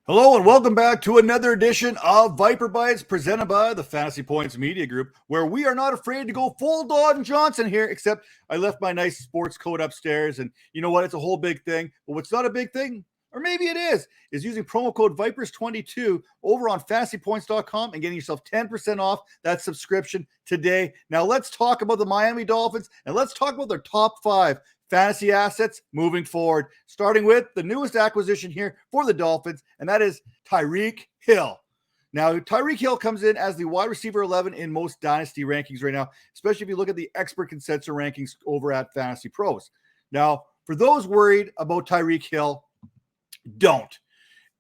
Hello and welcome back to another edition of Viper Bites presented by the Fantasy Points Media Group, where we are not afraid to go full Don Johnson here, except I left my nice sports coat upstairs, and you know what? It's a whole big thing. But what's not a big thing, or maybe it is using promo code Vipers22 over on fantasypoints.com and getting yourself 10% off that subscription today. Now let's talk about the Miami Dolphins, and let's talk about their top 5 fantasy assets moving forward, starting with the newest acquisition here for the Dolphins, and that is Tyrique Hill. Now, Tyrique Hill comes in as the wide receiver 11 in most Dynasty rankings right now, especially if you look at the expert consensus rankings over at Fantasy Pros. Now, for those worried about Tyrique Hill, don't.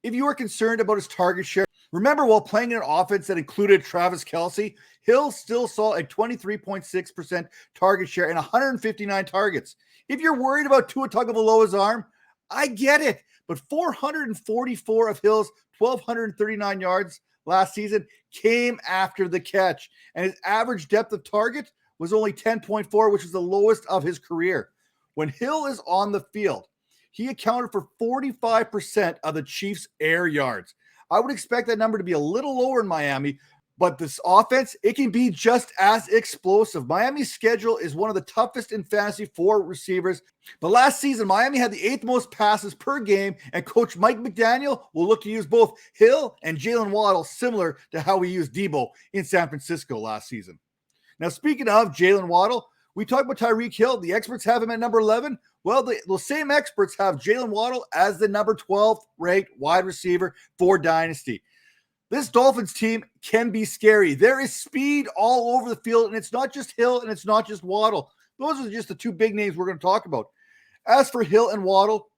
If you are concerned about his target share, remember while playing in an offense that included Travis Kelce, Hill still saw a 23.6% target share and 159 targets. If you're worried about Tua Tagovailoa's arm, I get it. But 444 of Hill's 1,239 yards last season came after the catch. And his average depth of target was only 10.4, which is the lowest of his career. When Hill is on the field, he accounted for 45% of the Chiefs' air yards. I would expect that number to be a little lower in Miami, but this offense, it can be just as explosive. Miami's schedule is one of the toughest in fantasy for receivers. But last season, Miami had the 8th most passes per game, and Coach Mike McDaniel will look to use both Hill and Jalen Waddle, similar to how we used Debo in San Francisco last season. Now, speaking of Jalen Waddle, we talked about Tyrique Hill. The experts have him at number 11. Well, those same experts have Jalen Waddle as the number 12th ranked wide receiver for Dynasty. This Dolphins team can be scary. There is speed all over the field, and it's not just Hill and it's not just Waddle. Those are just the two big names we're going to talk about. As for Hill and Waddle,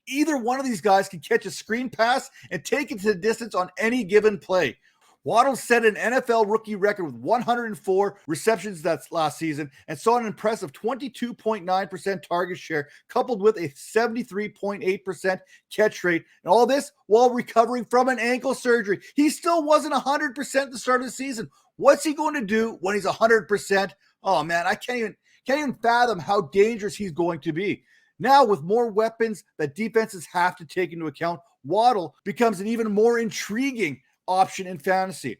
either one of these guys can catch a screen pass and take it to the distance on any given play. Waddle set an NFL rookie record with 104 receptions that's last season and saw an impressive 22.9% target share, coupled with a 73.8% catch rate. And all this while recovering from an ankle surgery. He still wasn't 100% at the start of the season. What's he going to do when he's 100%? Oh man, I can't even fathom how dangerous he's going to be. Now, with more weapons that defenses have to take into account, Waddle becomes an even more intriguing option in fantasy.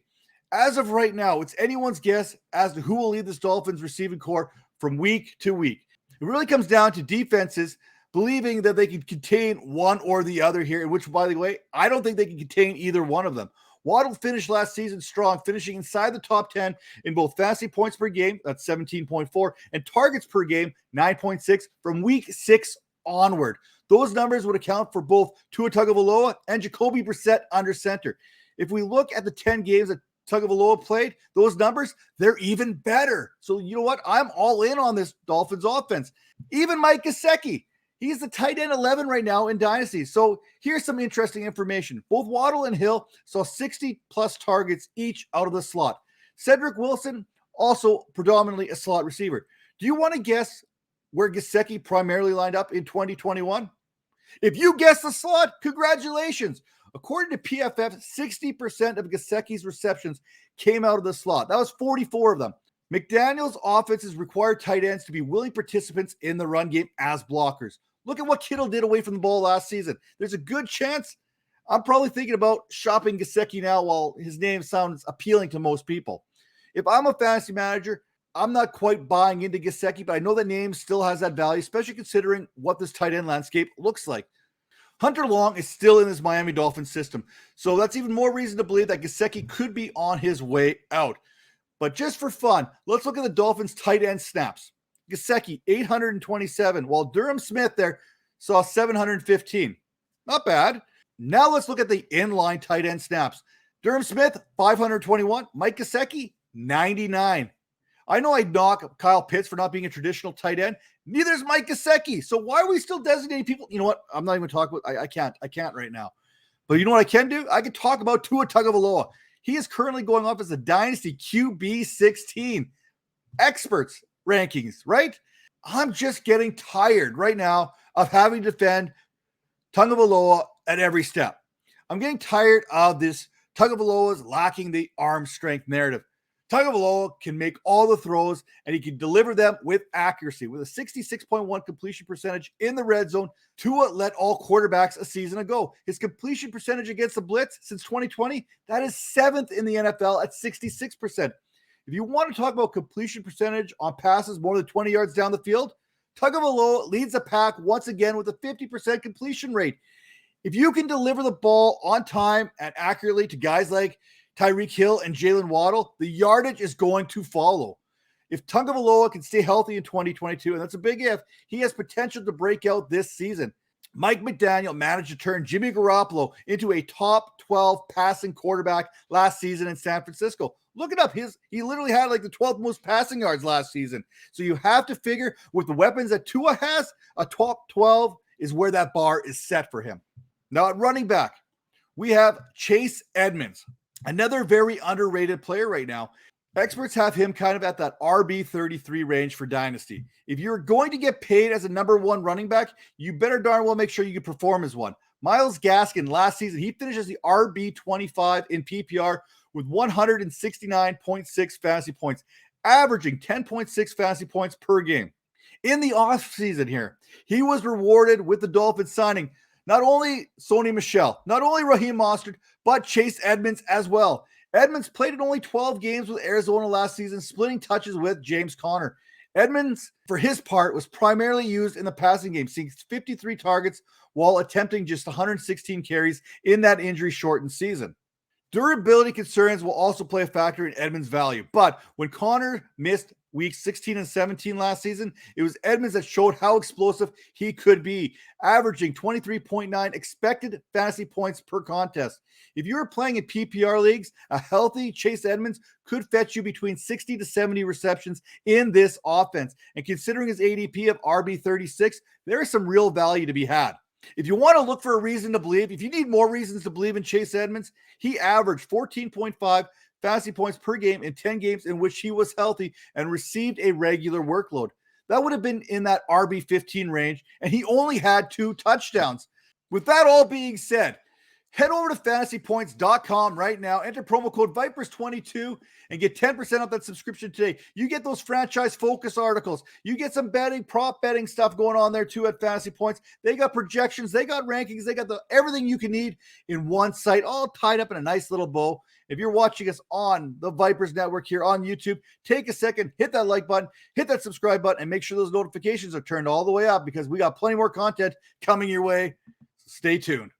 As of right now, it's anyone's guess as to who will lead this Dolphins receiving corps from week to week. It really comes down to defenses believing that they can contain one or the other here, which, by the way, I don't think they can contain either one of them. Waddle finished last season strong, finishing inside the top 10 in both fantasy points per game, that's 17.4, and targets per game, 9.6, from week 6 onward. Those numbers would account for both Tua Tagovailoa and Jacoby Brissett under center. If we look at the 10 games that Tagovailoa played, those numbers, they're even better. So you know what? I'm all in on this Dolphins offense. Even Mike Gesicki, he's the tight end 11 right now in Dynasty. So here's some interesting information. Both Waddle and Hill saw 60-plus targets each out of the slot. Cedric Wilson, also predominantly a slot receiver. Do you want to guess where Gesicki primarily lined up in 2021? If you guess the slot, congratulations. According to PFF, 60% of Gesicki's receptions came out of the slot. That was 44 of them. McDaniel's offenses require tight ends to be willing participants in the run game as blockers. Look at what Kittle did away from the ball last season. There's a good chance I'm probably thinking about shopping Gesicki now while his name sounds appealing to most people. If I'm a fantasy manager, I'm not quite buying into Gesicki, but I know the name still has that value, especially considering what this tight end landscape looks like. Hunter Long is still in this Miami Dolphins system, so that's even more reason to believe that Gesicki could be on his way out. But just for fun, let's look at the Dolphins' tight end snaps. Gesicki, 827, while Durham Smith there saw 715. Not bad. Now let's look at the inline tight end snaps. Durham Smith, 521. Mike Gesicki, 99. I know I knock Kyle Pitts for not being a traditional tight end. Neither is Mike Gesicki. So why are we still designating people? You know what? I'm not even talking about. I can't right now. But you know what I can do? I can talk about Tua Tagovailoa. He is currently going off as a Dynasty QB 16 experts rankings, right? I'm just getting tired right now of having to defend Tagovailoa at every step. I'm getting tired of this Tagovailoa's lacking the arm strength narrative. Tagovailoa can make all the throws, and he can deliver them with accuracy. With a 66.1 completion percentage in the red zone, Tua led all quarterbacks a season ago. His completion percentage against the blitz since 2020, that is 7th in the NFL at 66%. If you want to talk about completion percentage on passes more than 20 yards down the field, Tagovailoa leads the pack once again with a 50% completion rate. If you can deliver the ball on time and accurately to guys like Tyrique Hill and Jalen Waddle, the yardage is going to follow. If Tagovailoa can stay healthy in 2022, and that's a big if, he has potential to break out this season. Mike McDaniel managed to turn Jimmy Garoppolo into a top 12 passing quarterback last season in San Francisco. Look it up. He literally had like the 12th most passing yards last season. So you have to figure with the weapons that Tua has, a top 12 is where that bar is set for him. Now at running back, we have Chase Edmonds, another very underrated player right now. Experts have him kind of at that RB 33 range for Dynasty. If you're going to get paid as a number one running back, you better darn well make sure you can perform as one. Myles Gaskin last season, he finished as the RB 25 in PPR with 169.6 fantasy points, averaging 10.6 fantasy points per game. In the offseason here, he was rewarded with the Dolphins signing not only Sony Michel, not only Raheem Mostert, but Chase Edmonds as well. Edmonds played in only 12 games with Arizona last season, splitting touches with James Conner. Edmonds, for his part, was primarily used in the passing game, seeing 53 targets while attempting just 116 carries in that injury-shortened season. Durability concerns will also play a factor in Edmonds' value, but when Conner missed weeks 16 and 17 last season, it was Edmonds that showed how explosive he could be, averaging 23.9 expected fantasy points per contest. If you're playing in PPR leagues, a healthy Chase Edmonds could fetch you between 60 to 70 receptions in this offense. And considering his ADP of RB 36, there is some real value to be had. If you want to look for a reason to believe, if you need more reasons to believe in Chase Edmonds, he averaged 14.5 fantasy points per game in 10 games in which he was healthy and received a regular workload. That would have been in that RB 15 range, and he only had 2 touchdowns. With that all being said, head over to fantasypoints.com right now, enter promo code Vipers22 and get 10% off that subscription today. You get those franchise focus articles. You get some betting, prop betting stuff going on there too at Fantasy Points. They got projections, they got rankings, they got everything you can need in one site, all tied up in a nice little bow. If you're watching us on the Vipers Network here on YouTube, take a second, hit that like button, hit that subscribe button, and make sure those notifications are turned all the way up because we got plenty more content coming your way. Stay tuned.